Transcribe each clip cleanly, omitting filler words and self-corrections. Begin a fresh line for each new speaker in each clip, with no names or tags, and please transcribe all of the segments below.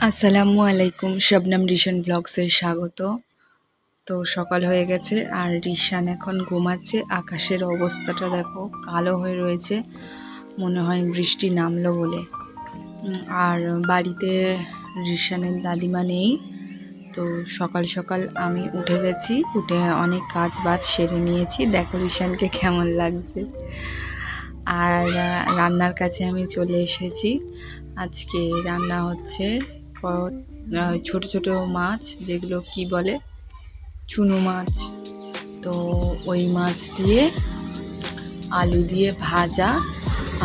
আসসালামু আলাইকুম, শবনম রিশান ব্লগসে স্বাগত। তো সকাল হয়ে গেছে আর রিশান এখন ঘুমাচ্ছে। আকাশের অবস্থাটা দেখো, কালো হয়ে রয়েছে, মনে হয় বৃষ্টি নামলো বলে। আর বাড়িতে রিশানের দাদিমা নেই, তো সকাল সকাল আমি উঠে গেছি। উঠে অনেক কাজ বাজ সেরে নিয়েছি। দেখো রিশানকে কেমন লাগছে। আর রান্নার কাছে আমি চলে এসেছি। আজকে রান্না হচ্ছে ছোট ছোট মাছ, যেগুলো কি বলে চুনো মাছ। তো ওই মাছ দিয়ে আলু দিয়ে ভাজা,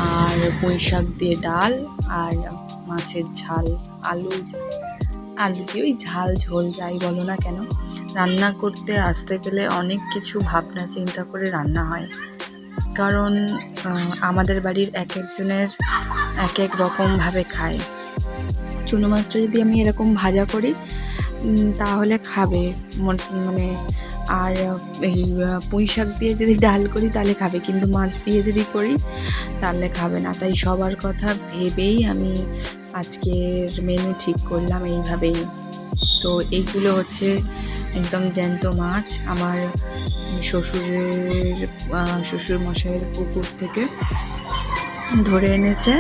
আর পুঁই শাক দিয়ে ডাল, আর মাছের ঝাল। আলু দিয়ে ওই ঝাল ঝোল যাই বলো না কেন, রান্না করতে আসতে গেলে অনেক কিছু ভাবনা চিন্তা করে রান্না হয়। কারণ আমাদের বাড়ির এক একজনের এক এক রকমভাবে খায়। চুনো মাছটা যদি আমি এরকম ভাজা করি তাহলে খাবে, মানে আর এই পুঁই শাক দিয়ে যদি ডাল করি তাহলে খাবে, কিন্তু মাছ দিয়ে যদি করি তাহলে খাবে না। তাই সবার কথা ভেবেই আমি আজকের মেনু ঠিক করলাম এইভাবেই। তো এইগুলো হচ্ছে একদম জ্যান্ত মাছ, আমার শ্বশুর মশাইয়ের পুকুর থেকে ধরে এনেছে।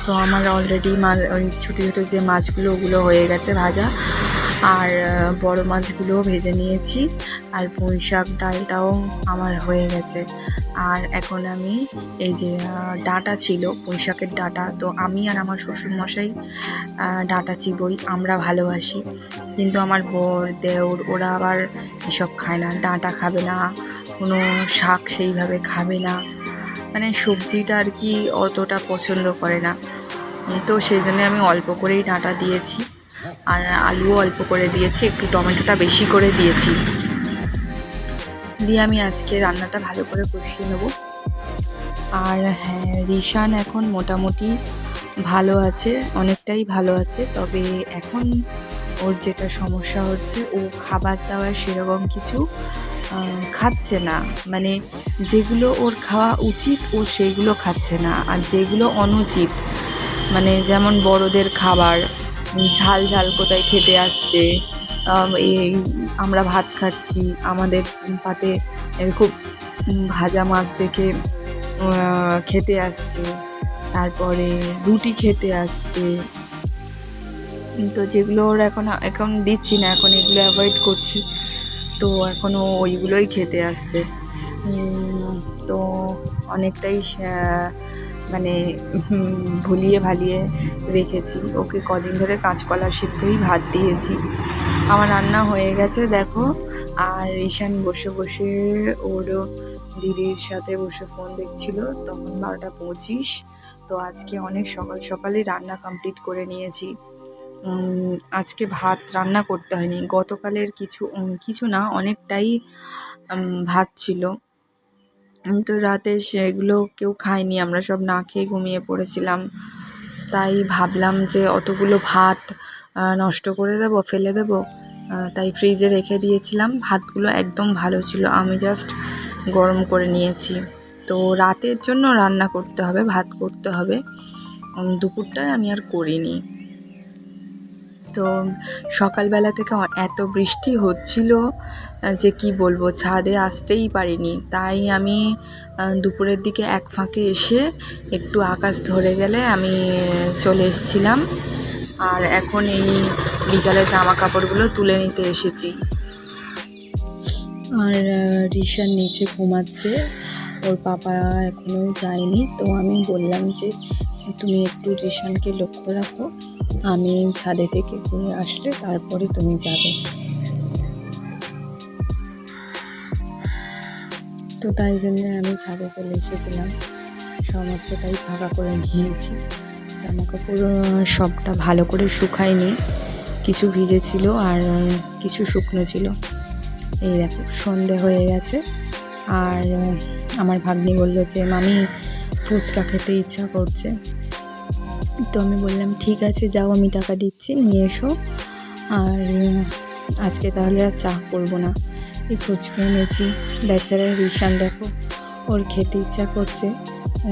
তো আমার অলরেডি ওই ছোটো ছোটো যে মাছগুলো ওগুলো হয়ে গেছে ভাজা, আর বড় মাছগুলোও ভেজে নিয়েছি, আর পুঁই শাক ডালটাও আমার হয়ে গেছে। আর এখন আমি এই যে ডাঁটা ছিল, পুঁই শাকের ডাঁটা, তো আমি আর আমার শ্বশুরমশাই ডাঁটা চিবই, আমরা ভালোবাসি। কিন্তু আমার বর দেওর ওরা আবার এসব খায় না, ডাঁটা খাবে না, কোনো শাক সেইভাবে খাবে না, মানে সবজিটা আর কি অতটা পছন্দ করে না। তো সেই জন্য আমি অল্প করেই ডাঁটা দিয়েছি, আর আলুও অল্প করে দিয়েছি, একটু টমেটোটা বেশি করে দিয়েছি। দিয়ে আমি আজকে রান্নাটা ভালো করে কষিয়ে নেব। আর হ্যাঁ, রিশান এখন মোটামুটি ভালো আছে, অনেকটাই ভালো আছে। তবে এখন ওর যেটা সমস্যা হচ্ছে, ও খাবার দাবার সেরকম কিছু খাচ্ছে না। মানে যেগুলো ওর খাওয়া উচিত ও সেইগুলো খাচ্ছে না, আর যেগুলো অনুচিত, মানে যেমন বড়দের খাবার, ঝাল ঝাল কোথায় খেতে আসছে, এই আমরা ভাত খাচ্ছি, আমাদের পাতে খুব ভাজা মাছ দেখে খেতে আসছে, তারপরে রুটি খেতে আসছে। তো যেগুলো ওর এখন দিচ্ছি না, এখন এগুলো অ্যাভয়েড করছি, তো এখনও ওইগুলোই খেতে আসছে। তো অনেকটাই মানে ভুলিয়ে ভালিয়ে রেখেছি ওকে। কদিন ধরে কাঁচকলা সিদ্ধই ভাত দিয়েছি। আমার রান্না হয়ে গেছে দেখো। আর ঈশান বসে বসে ওর দিদির সাথে বসে ফোন দেখছিল, তখন 12টা 25। তো আজকে অনেক সকাল সকালই রান্না কমপ্লিট করে নিয়েছি। আজকে ভাত রান্না করতে হয়নি, গতকালের কিছু না, অনেকটাই ভাত ছিল। তো রাতে সেগুলো কেউ খায়নি, আমরা সব না খেয়ে ঘুমিয়ে পড়েছিলাম। তাই ভাবলাম যে অতগুলো ভাত নষ্ট করে দেবো, ফেলে দেবো, তাই ফ্রিজে রেখে দিয়েছিলাম। ভাতগুলো একদম ভালো ছিল, আমি জাস্ট গরম করে নিয়েছি। তো রাতের জন্য রান্না করতে হবে, ভাত করতে হবে, দুপুরটায় আমি আর করিনি। তো সকালবেলা থেকে এত বৃষ্টি হচ্ছিল যে কি বলবো, ছাদে আসতেই পারিনি। তাই আমি দুপুরের দিকে এক ফাঁকে এসে একটু আকাশ ধরে গেলে আমি চলে এসেছিলাম। আর এখন এই বিকালে জামা কাপড়গুলো তুলে নিতে এসেছি। আর রিশান নিচে ঘুমাচ্ছে, ওর পাপা এখনও যায়নি। তো আমি বললাম যে তুমি একটু রিশানকে লক্ষ্য রাখো, আমি ছাদে থেকে ঘুরে আসলে তারপরে তুমি যাবে। তো তাই জন্য আমি ছাদে চলে এসেছিলাম, সমস্তটাই ফাঁকা করে নিয়েছি। জামা কাপড় সবটা ভালো করে শুকায়নি, কিছু ভিজে ছিল আর কিছু শুকনো ছিল। এই দেখো সন্ধে হয়ে গেছে। আর আমার ভাগ্নি বলল যে মামি ফুচকা খেতে ইচ্ছা করছে। তো আমি বললাম ঠিক আছে যাও, আমি টাকা দিচ্ছি, নিয়ে এসো। আর আজকে তাহলে আর চা করবো না, এই ফুচকা এনেছি। বেচারা রিশান দেখো, ওর খেতে ইচ্ছা করছে,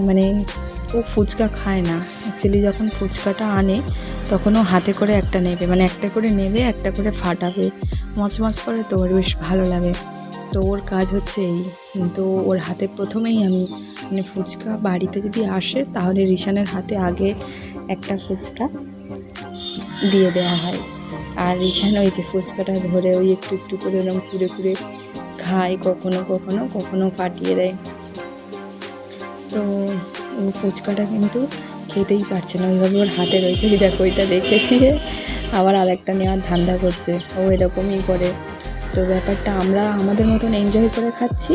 মানে ও ফুচকা খায় না, অ্যাকচুয়ালি যখন ফুচকাটা আনে তখন ও হাতে করে একটা নেবে, মানে একটা করে নেবে, একটা করে ফাটাবে, মচমচ করে, তো ওর বেশ ভালো লাগে। তো ওর কাজ হচ্ছে এই। তো ওর হাতে প্রথমেই আমি মানে ফুচকা বাড়িতে যদি আসে তাহলে রিশানের হাতে আগে একটা ফুচকা দিয়ে দেওয়া হয়। আর রিশান ওই যে ফুচকাটা ধরে ওই একটু একটু করে এরকম কুড়ে কুড়ে খায়, কখনো কখনো কখনো ফাটিয়ে দেয়। তো ও ফুচকাটা কিন্তু খেতেই পারছে না, ওইভাবে ওর হাতে রয়েছে, দেখো ওইটা রেখে দিয়ে আবার আরেকটা নেওয়ার ধান্দা করছে। ও এরকমই করে। তো ব্যাপারটা আমরা আমাদের মতন এনজয় করে খাচ্ছি,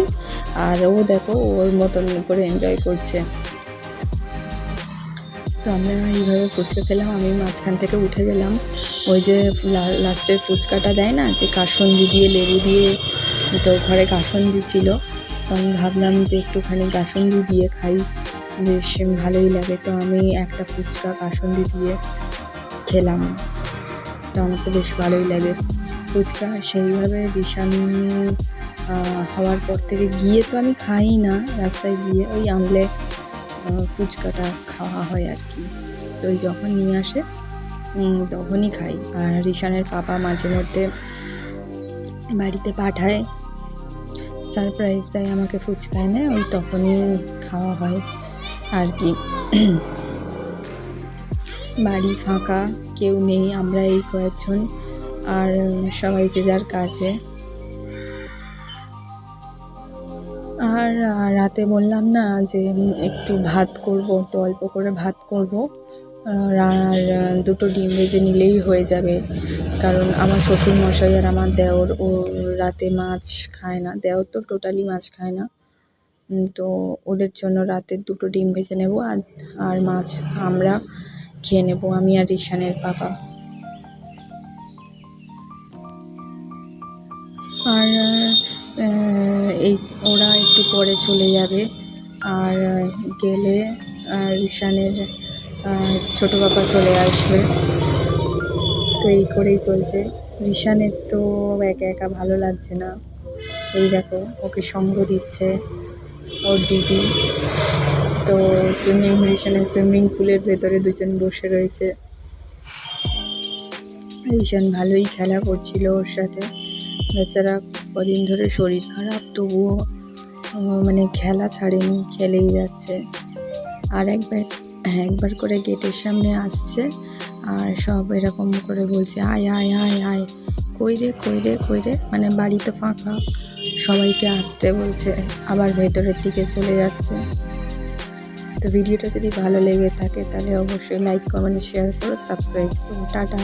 আর ও দেখো ওর মতন করে এনজয় করছে। তো আমরা এইভাবে ফুচকা খেলাম, আমি মাঝখান থেকে উঠে গেলাম। ওই যে লাস্টের ফুচকাটা দেয় না, যে কাসুন্দি দিয়ে লেবু দিয়ে, তো ঘরে কাসুন্দি ছিল, তো আমি ভাবলাম যে একটুখানি কাসুন্দি দিয়ে খাই, বেশ ভালোই লাগে। তো আমি একটা ফুচকা কাসুন্দি দিয়ে খেলাম, তো আমার তো বেশ ভালোই লাগে ফুচকা। সেইভাবে রিশান হওয়ার পর থেকে গিয়ে তো আমি খাই না, রাস্তায় গিয়ে ওই আনলে ফুচকাটা খাওয়া হয় আর কি। তো ওই যখন নিয়ে আসে তখনই খাই। আর রিশানের পাপা মাঝে মধ্যে বাড়িতে পাঠায়, সারপ্রাইজ দেয় আমাকে ফুচকা এনে, ওই তখনই খাওয়া হয় আর কি। বাড়ি ফাঁকা, কেউ নেই, আমরা এই কয়েকজন, আর সবাই যে যার কাজে। আর রাতে বললাম না যে একটু ভাত করব, তো অল্প করে ভাত করব, আর দুটো ডিম ভেজে নিলেই হয়ে যাবে। কারণ আমার শ্বশুরমশাই আর আমার দেওর ও রাতে মাছ খায় না, দেওর তো টোটালি মাছ খায় না। তো ওদের জন্য রাতে দুটো ডিম ভেজে নেব, আর মাছ আমরা খেয়ে নেব, আমি আর রিশানের পাপা। আর এই ওরা একটু পরে চলে যাবে, আর গেলে রিশানের ছোটো পাপা চলে আসবে। তো এই করেই চলছে। রিশানের তো একা একা ভালো লাগছে না, এই দেখো ওকে সঙ্গ দিচ্ছে ওর দিদি। তো রিশানের সুইমিং পুলের ভেতরে দুজন বসে রয়েছে। রিশান ভালোই খেলা করছিল ওর সাথে, বেচারা কদিন ধরে শরীর খারাপ, তবুও মানে খেলা ছাড়েনি, খেলেই যাচ্ছে। আর একবার করে গেটের সামনে আসছে, আর সব এরকম করে বলছে আয় আয় আয় আয়, কইরে কইরে কইরে, মানে বাড়ি তো ফাঁকা, সবাইকে আসতে বলছে, আবার ভেতরের দিকে চলে যাচ্ছে। তো ভিডিওটা যদি ভালো লেগে থাকে তাহলে অবশ্যই লাইক, কমেন্ট, শেয়ার করো, সাবস্ক্রাইব করো। টাটা।